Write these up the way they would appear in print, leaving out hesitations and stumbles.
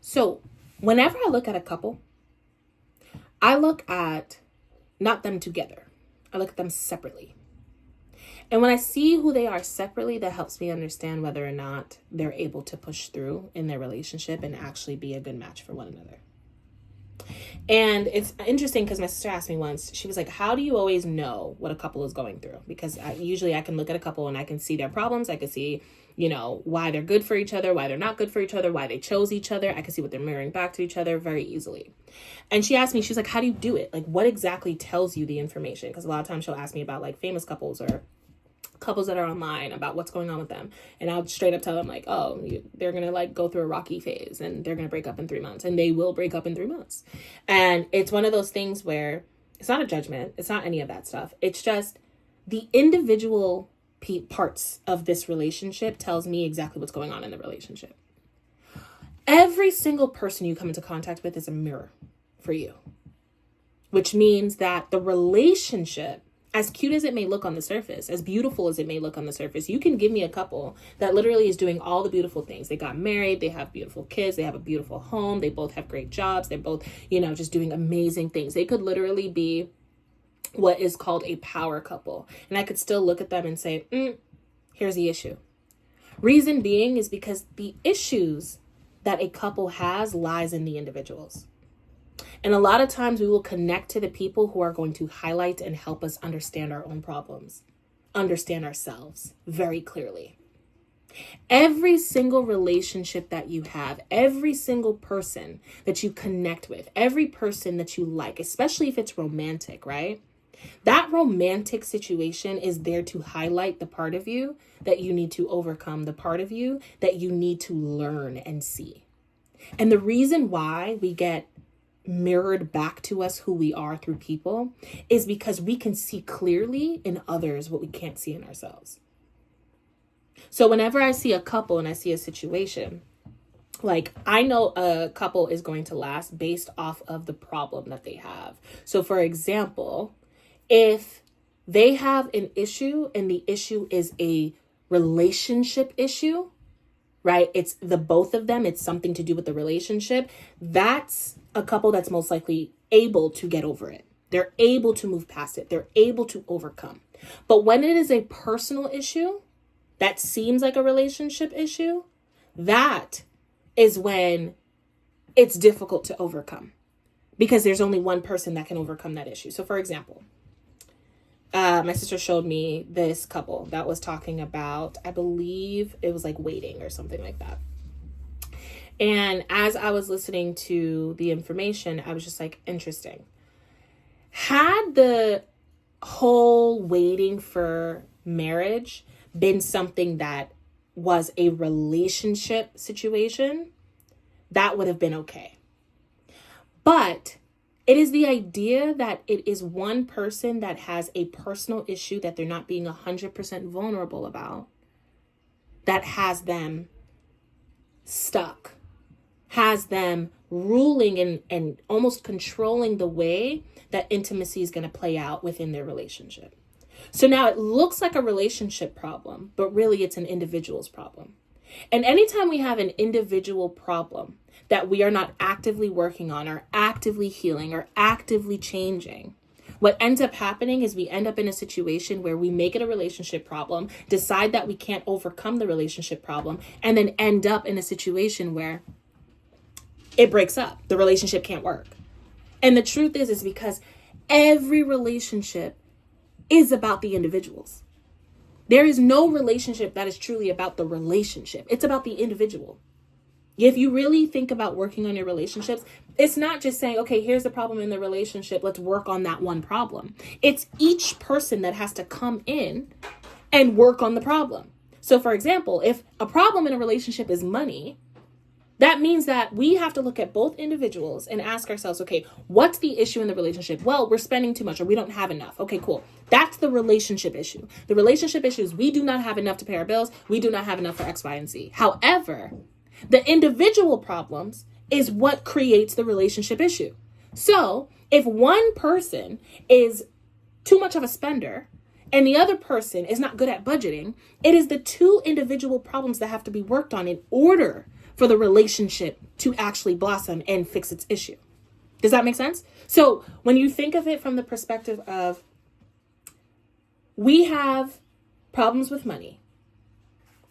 So whenever I look at a couple, I look at not them together. I look at them separately. And when I see who they are separately, that helps me understand whether or not they're able to push through in their relationship and actually be a good match for one another. And it's interesting because my sister asked me once, she was like, how do you always know what a couple is going through? Because usually I can look at a couple and I can see their problems. I can see, why they're good for each other, why they're not good for each other, why they chose each other. I can see what they're mirroring back to each other very easily. And she asked me, she's like, how do you do it? Like, what exactly tells you the information? Because a lot of times she'll ask me about like famous couples or couples that are online about what's going on with them, and I'll straight up tell them like, they're gonna like go through a rocky phase and they're gonna break up in 3 months, and they will break up in 3 months. And it's one of those things where it's not a judgment, it's not any of that stuff, it's just the individual parts of this relationship tells me exactly what's going on in the relationship. Every single person you come into contact with is a mirror for you, which means that the relationship, as cute as it may look on the surface, as beautiful as it may look on the surface, you can give me a couple that literally is doing all the beautiful things. They got married, they have beautiful kids, they have a beautiful home, they both have great jobs, they're both, just doing amazing things. They could literally be what is called a power couple. And I could still look at them and say, here's the issue. Reason being is because the issues that a couple has lies in the individuals. And a lot of times we will connect to the people who are going to highlight and help us understand our own problems, understand ourselves very clearly. Every single relationship that you have, every single person that you connect with, every person that you like, especially if it's romantic, right? That romantic situation is there to highlight the part of you that you need to overcome, the part of you that you need to learn and see. And the reason why we get mirrored back to us who we are through people is because we can see clearly in others what we can't see in ourselves. So whenever I see a couple and I see a situation, like I know a couple is going to last based off of the problem that they have. So for example, if they have an issue and the issue is a relationship issue, right? It's the both of them. It's something to do with the relationship. That's a couple that's most likely able to get over it. They're able to move past it. They're able to overcome. But when it is a personal issue that seems like a relationship issue, that is when it's difficult to overcome because there's only one person that can overcome that issue. So for example, my sister showed me this couple that was talking about, I believe it was like waiting or something like that. And as I was listening to the information, I was just like, interesting. Had the whole waiting for marriage been something that was a relationship situation, that would have been okay. But it is the idea that it is one person that has a personal issue that they're not being 100% vulnerable about that has them stuck, has them ruling and almost controlling the way that intimacy is going to play out within their relationship. So now it looks like a relationship problem, but really it's an individual's problem. And anytime we have an individual problem that we are not actively working on or actively healing or actively changing, what ends up happening is we end up in a situation where we make it a relationship problem, decide that we can't overcome the relationship problem, and then end up in a situation where it breaks up. The relationship can't work. And the truth is because every relationship is about the individuals. There is no relationship that is truly about the relationship. It's about the individual. If you really think about working on your relationships, it's not just saying, okay, here's the problem in the relationship, let's work on that one problem. It's each person that has to come in and work on the problem. So for example, if a problem in a relationship is money, that means that we have to look at both individuals and ask ourselves, okay, what's the issue in the relationship? Well, we're spending too much or we don't have enough. Okay, cool. That's the relationship issue. The relationship issue is we do not have enough to pay our bills. We do not have enough for X, Y, and Z. However, the individual problems is what creates the relationship issue. So if one person is too much of a spender and the other person is not good at budgeting, it is the two individual problems that have to be worked on in order for the relationship to actually blossom and fix its issue. Does that make sense? So when you think of it from the perspective of, we have problems with money,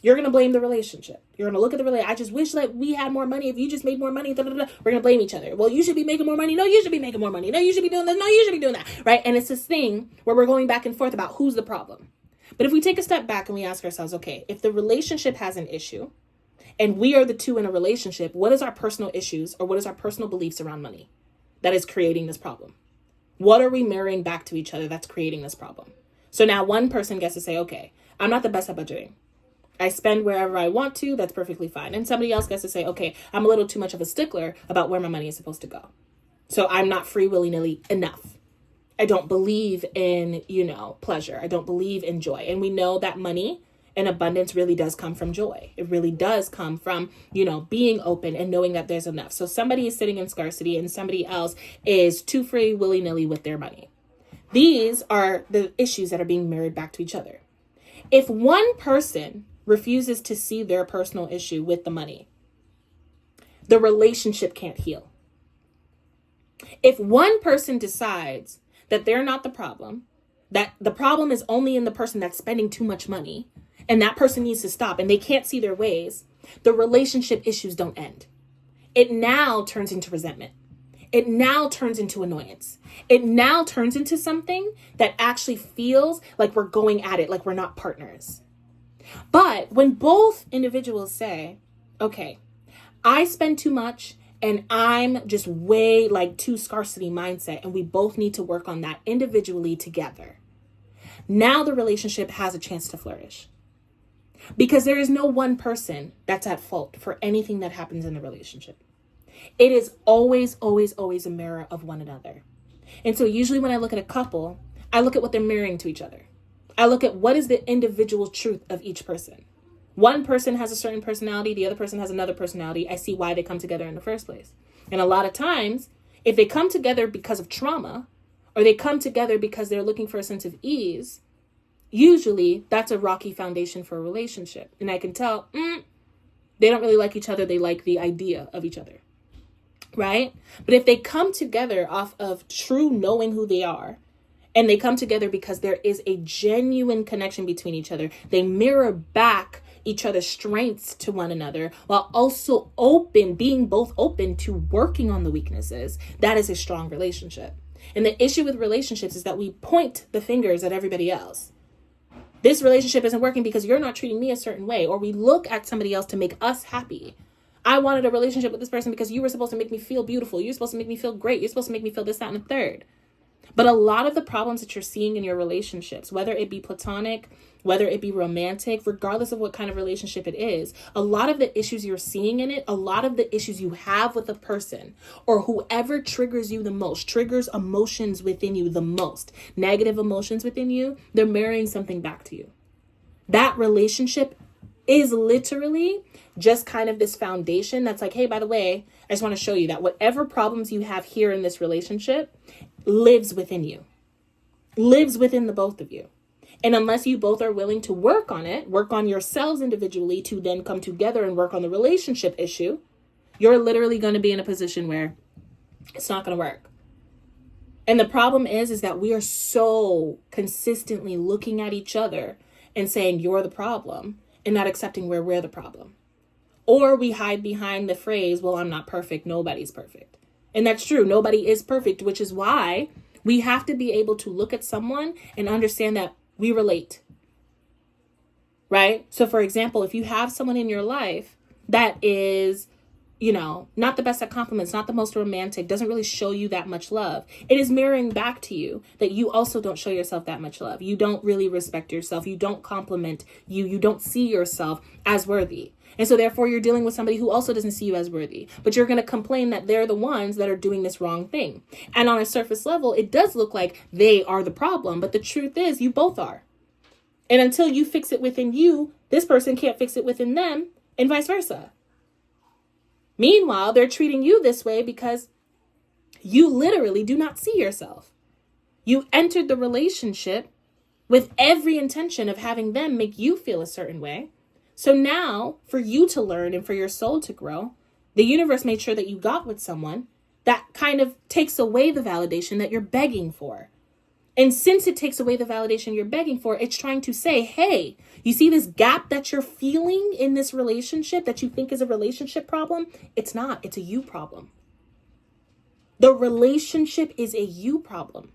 you're going to blame the relationship. You're going to look at the relationship. I just wish that we had more money. If you just made more money, da, da, da. We're going to blame each other. Well, you should be making more money. No, you should be making more money. No, you should be doing this. No, you should be doing that. Right? And it's this thing where we're going back and forth about who's the problem. But if we take a step back and we ask ourselves, okay, if the relationship has an issue and we are the two in a relationship, what is our personal issues or what is our personal beliefs around money that is creating this problem? What are we mirroring back to each other that's creating this problem? So now one person gets to say, okay, I'm not the best at budgeting. I spend wherever I want to. That's perfectly fine. And somebody else gets to say, okay, I'm a little too much of a stickler about where my money is supposed to go. So I'm not free willy-nilly enough. I don't believe in, pleasure. I don't believe in joy. And we know that money and abundance really does come from joy. It really does come from, being open and knowing that there's enough. So somebody is sitting in scarcity and somebody else is too free willy-nilly with their money. These are the issues that are being mirrored back to each other. If one person refuses to see their personal issue with the money, the relationship can't heal. If one person decides that they're not the problem, that the problem is only in the person that's spending too much money, and that person needs to stop, and they can't see their ways, the relationship issues don't end. It now turns into resentment. It now turns into annoyance. It now turns into something that actually feels like we're going at it, like we're not partners. But when both individuals say, okay, I spend too much and I'm just way too scarcity mindset, and we both need to work on that individually together, now the relationship has a chance to flourish. Because there is no one person that's at fault for anything that happens in the relationship. It is always, always, always a mirror of one another. And so usually when I look at a couple, I look at what they're mirroring to each other. I look at what is the individual truth of each person. One person has a certain personality, the other person has another personality. I see why they come together in the first place. And a lot of times, if they come together because of trauma, or they come together because they're looking for a sense of ease, usually that's a rocky foundation for a relationship. And I can tell, they don't really like each other. They like the idea of each other, right? But if they come together off of true knowing who they are, and they come together because there is a genuine connection between each other, they mirror back each other's strengths to one another while also being both open to working on the weaknesses, that is a strong relationship. And the issue with relationships is that we point the fingers at everybody else. This relationship isn't working because you're not treating me a certain way, or we look at somebody else to make us happy. I wanted a relationship with this person because you were supposed to make me feel beautiful. You're supposed to make me feel great. You're supposed to make me feel this, that, and the third. But a lot of the problems that you're seeing in your relationships, whether it be platonic, whether it be romantic, regardless of what kind of relationship it is, a lot of the issues you're seeing in it, a lot of the issues you have with a person or whoever triggers you the most, triggers emotions within you the most, negative emotions within you, they're mirroring something back to you. That relationship is literally just kind of this foundation that's like, hey, by the way, I just want to show you that whatever problems you have here in this relationship lives within you, lives within the both of you. And unless you both are willing to work on it, work on yourselves individually to then come together and work on the relationship issue, you're literally going to be in a position where it's not going to work. And the problem is that we are so consistently looking at each other and saying, you're the problem, and not accepting where we're the problem. Or we hide behind the phrase, well, I'm not perfect. Nobody's perfect. And that's true. Nobody is perfect, which is why we have to be able to look at someone and understand that we relate, right? So for example, if you have someone in your life that is, not the best at compliments, not the most romantic, doesn't really show you that much love, it is mirroring back to you that you also don't show yourself that much love. You don't really respect yourself. You don't compliment you. You don't see yourself as worthy. And so therefore you're dealing with somebody who also doesn't see you as worthy, but you're going to complain that they're the ones that are doing this wrong thing. And on a surface level, it does look like they are the problem, but the truth is you both are. And until you fix it within you, this person can't fix it within them, and vice versa. Meanwhile, they're treating you this way because you literally do not see yourself. You entered the relationship with every intention of having them make you feel a certain way, So now for you to learn and for your soul to grow, the universe made sure that you got with someone that kind of takes away the validation that you're begging for. And since it takes away the validation you're begging for, it's trying to say, hey, you see this gap that you're feeling in this relationship that you think is a relationship problem? It's not. It's a you problem. The relationship is a you problem.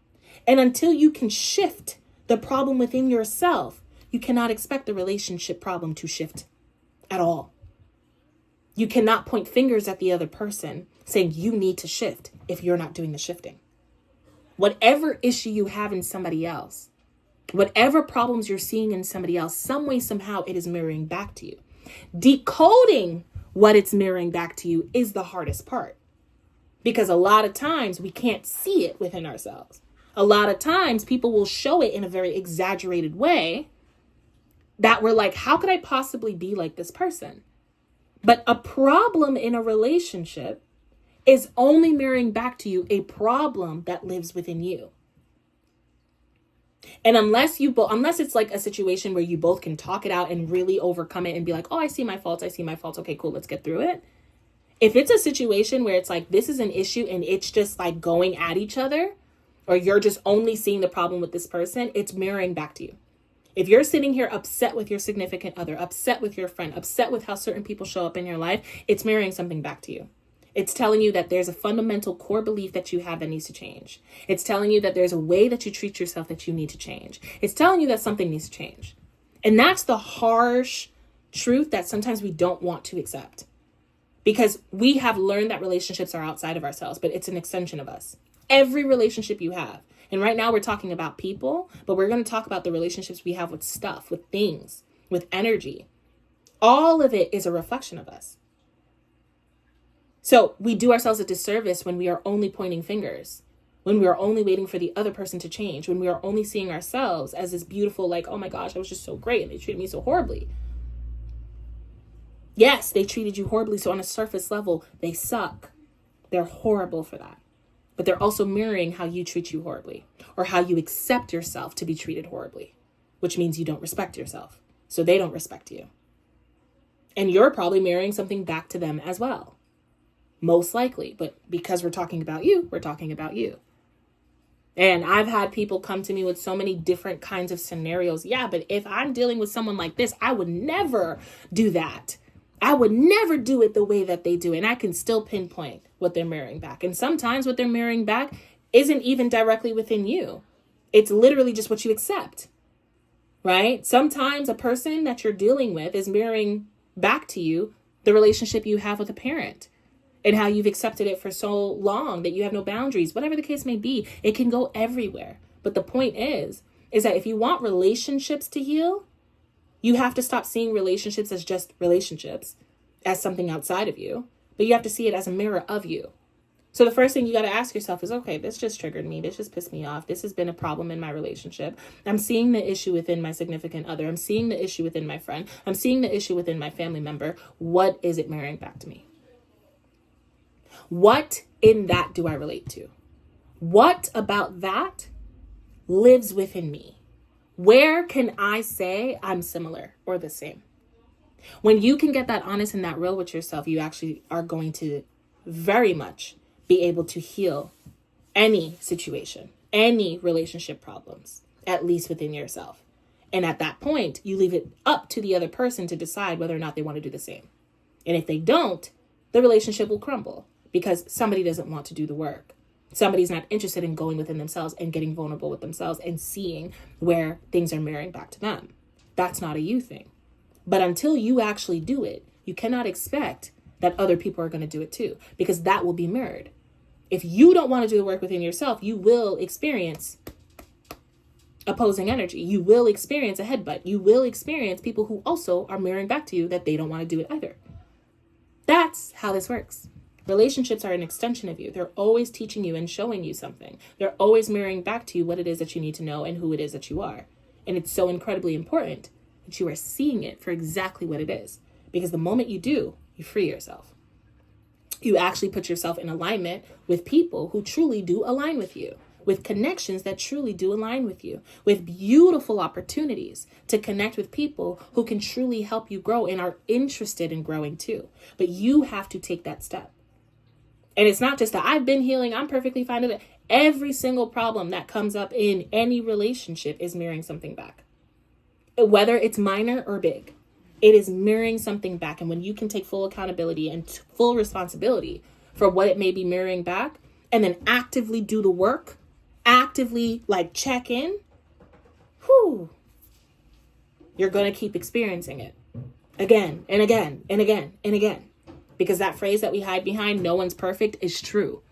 And until you can shift the problem within yourself, you cannot expect the relationship problem to shift at all. You cannot point fingers at the other person saying you need to shift if you're not doing the shifting. Whatever issue you have in somebody else, whatever problems you're seeing in somebody else, some way, somehow it is mirroring back to you. Decoding what it's mirroring back to you is the hardest part, because a lot of times we can't see it within ourselves. A lot of times people will show it in a very exaggerated way that we're like, how could I possibly be like this person? But a problem in a relationship is only mirroring back to you a problem that lives within you. And unless it's like a situation where you both can talk it out and really overcome it and be like, oh, I see my faults. Okay, cool. Let's get through it. If it's a situation where it's like, this is an issue and it's just like going at each other, or you're just only seeing the problem with this person, it's mirroring back to you. If you're sitting here upset with your significant other, upset with your friend, upset with how certain people show up in your life, it's mirroring something back to you. It's telling you that there's a fundamental core belief that you have that needs to change. It's telling you that there's a way that you treat yourself that you need to change. It's telling you that something needs to change. And that's the harsh truth that sometimes we don't want to accept, because we have learned that relationships are outside of ourselves, but it's an extension of us. Every relationship you have. And right now we're talking about people, but we're going to talk about the relationships we have with stuff, with things, with energy. All of it is a reflection of us. So we do ourselves a disservice when we are only pointing fingers, when we are only waiting for the other person to change, when we are only seeing ourselves as this beautiful, like, oh my gosh, I was just so great and they treated me so horribly. Yes, they treated you horribly. So on a surface level, they suck. They're horrible for that. But they're also mirroring how you treat you horribly, or how you accept yourself to be treated horribly, which means you don't respect yourself. So they don't respect you. And you're probably mirroring something back to them as well. Most likely. But because we're talking about you, we're talking about you. And I've had people come to me with so many different kinds of scenarios. Yeah, but if I'm dealing with someone like this, I would never do that. I would never do it the way that they do. And I can still pinpoint what they're mirroring back. And sometimes what they're mirroring back isn't even directly within you. It's literally just what you accept, right? Sometimes a person that you're dealing with is mirroring back to you the relationship you have with a parent, and how you've accepted it for so long that you have no boundaries. Whatever the case may be, it can go everywhere. But the point is that if you want relationships to heal, you have to stop seeing relationships as just relationships, as something outside of you, but you have to see it as a mirror of you. So the first thing you got to ask yourself is, okay, this just triggered me. This just pissed me off. This has been a problem in my relationship. I'm seeing the issue within my significant other. I'm seeing the issue within my friend. I'm seeing the issue within my family member. What is it mirroring back to me? What in that do I relate to? What about that lives within me? Where can I say I'm similar or the same? When you can get that honest and that real with yourself, you actually are going to very much be able to heal any situation, any relationship problems, at least within yourself. And at that point, you leave it up to the other person to decide whether or not they want to do the same. And if they don't, the relationship will crumble because somebody doesn't want to do the work. Somebody's not interested in going within themselves and getting vulnerable with themselves and seeing where things are mirroring back to them. That's not a you thing. But until you actually do it, you cannot expect that other people are going to do it too, because that will be mirrored. If you don't want to do the work within yourself, you will experience opposing energy. You will experience a headbutt. You will experience people who also are mirroring back to you that they don't want to do it either. That's how this works. Relationships are an extension of you. They're always teaching you and showing you something. They're always mirroring back to you what it is that you need to know and who it is that you are. And it's so incredibly important that you are seeing it for exactly what it is. Because the moment you do, you free yourself. You actually put yourself in alignment with people who truly do align with you, with connections that truly do align with you, with beautiful opportunities to connect with people who can truly help you grow and are interested in growing too. But you have to take that step. And it's not just that I've been healing, I'm perfectly fine with it. Every single problem that comes up in any relationship is mirroring something back. Whether it's minor or big, it is mirroring something back. And when you can take full accountability and full responsibility for what it may be mirroring back, and then actively do the work, actively check in, you're going to keep experiencing it again and again and again and again. Because that phrase that we hide behind, no one's perfect, is true.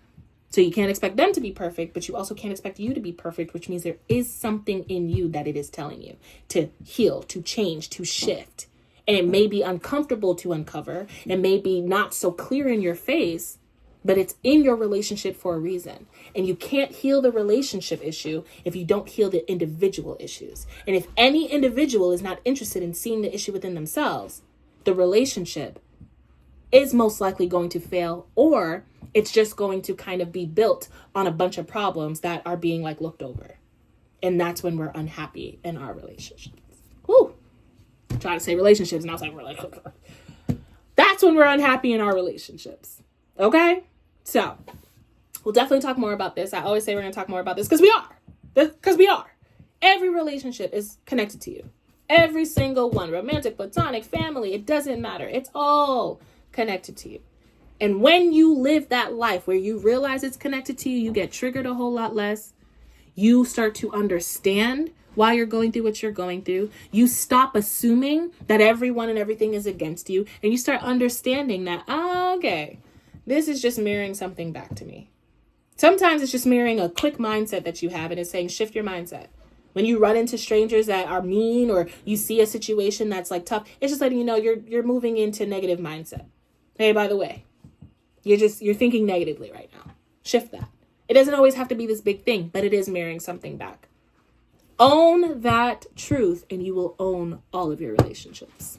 So you can't expect them to be perfect, but you also can't expect you to be perfect, which means there is something in you that it is telling you to heal, to change, to shift. And it may be uncomfortable to uncover. It may be not so clear in your face, but it's in your relationship for a reason. And you can't heal the relationship issue if you don't heal the individual issues. And if any individual is not interested in seeing the issue within themselves, the relationship is most likely going to fail, or it's just going to kind of be built on a bunch of problems that are being looked over. And that's when we're unhappy in our relationships. Try to say relationships, and I was like, that's when we're unhappy in our relationships. Okay? So we'll definitely talk more about this. I always say we're going to talk more about this because we are. Because we are. Every relationship is connected to you. Every single one. Romantic, platonic, family. It doesn't matter. It's all connected to you. And when you live that life where you realize it's connected to you, you get triggered a whole lot less. You start to understand why you're going through what you're going through. You stop assuming that everyone and everything is against you. And you start understanding that, okay, this is just mirroring something back to me. Sometimes it's just mirroring a quick mindset that you have, and it's saying shift your mindset. When you run into strangers that are mean, or you see a situation that's tough, it's just letting you know you're moving into negative mindset. Hey, by the way, you're thinking negatively right now. Shift that. It doesn't always have to be this big thing, but it is mirroring something back. Own that truth, and you will own all of your relationships.